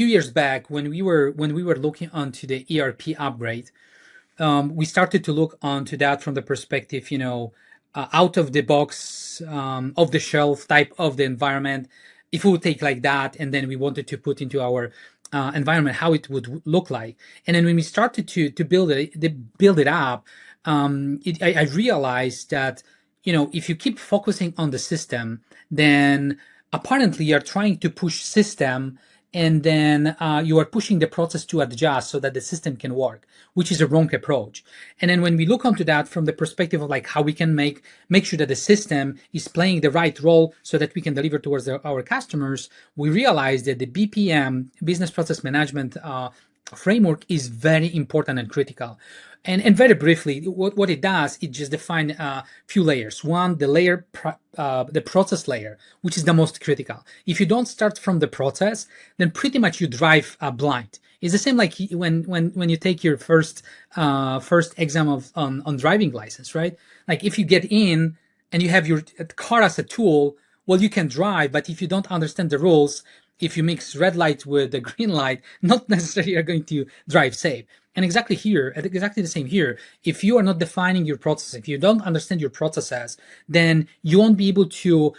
years back when we were looking onto the ERP upgrade, we started to look onto that from the perspective, out of the box, off the shelf type of the environment. If we would take like that, and then we wanted to put into our environment how it would look like, and then when we started to build it up, I realized that if you keep focusing on the system, then apparently you're trying to push system, and then you are pushing the process to adjust so that the system can work, which is a wrong approach. And then when we look onto that from the perspective of like how we can make sure that the system is playing the right role so that we can deliver towards our customers, we realize that the BPM, business process management framework, is very important and critical. And very briefly, what it does, it just defines a few layers. One, the process layer, which is the most critical. If you don't start from the process, then pretty much you drive blind. It's the same like when you take your first exam on driving license, right? Like if you get in and you have your car as a tool, well, you can drive, but if you don't understand the rules, if you mix red light with the green light, not necessarily are going to drive safe. And exactly the same here. If you are not defining your process, if you don't understand your processes, then you won't be able to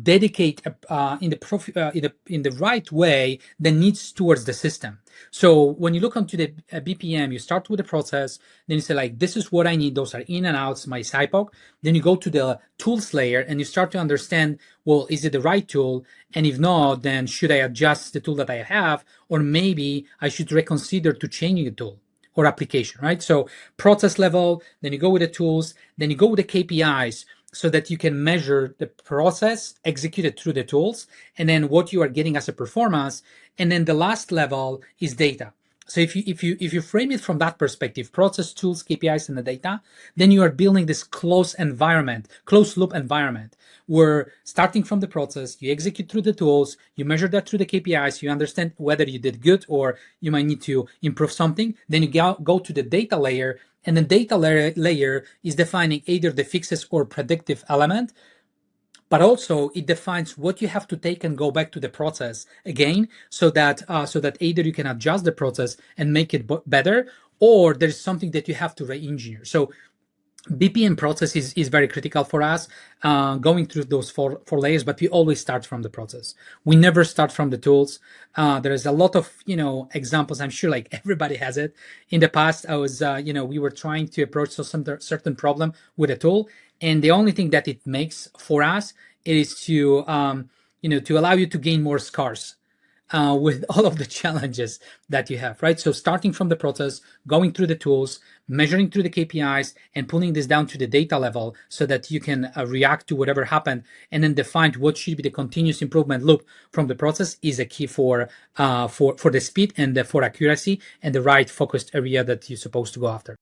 dedicate in the right way the needs towards the system. So when you look onto the BPM, you start with the process, then you say like, this is what I need. Those are in and outs, my SIPOC. Then you go to the tools layer and you start to understand, well, is it the right tool? And if not, then should I adjust the tool that I have? Or maybe I should reconsider to changing the tool or application, right? So process level, then you go with the tools, then you go with the KPIs so that you can measure the process executed through the tools and then what you are getting as a performance. And then the last level is data. So if you frame it from that perspective, process, tools, KPIs, and the data, then you are building this closed loop environment, where starting from the process, you execute through the tools, you measure that through the KPIs, you understand whether you did good or you might need to improve something. Then you go to the data layer, and the data layer is defining either the fixes or predictive element, but also it defines what you have to take and go back to the process again, so that either you can adjust the process and make it better, or there's something that you have to re-engineer. So BPM process is very critical for us, going through those four layers, but we always start from the process. We never start from the tools. There is a lot of, examples. I'm sure like everybody has it. In the past, I was, we were trying to approach some certain problem with a tool. And the only thing that it makes for us is to, to allow you to gain more scars. With all of the challenges that you have, right? So starting from the process, going through the tools, measuring through the KPIs, and pulling this down to the data level so that you can react to whatever happened, and then define what should be the continuous improvement loop from the process is a key for the speed and for accuracy and the right focused area that you're supposed to go after.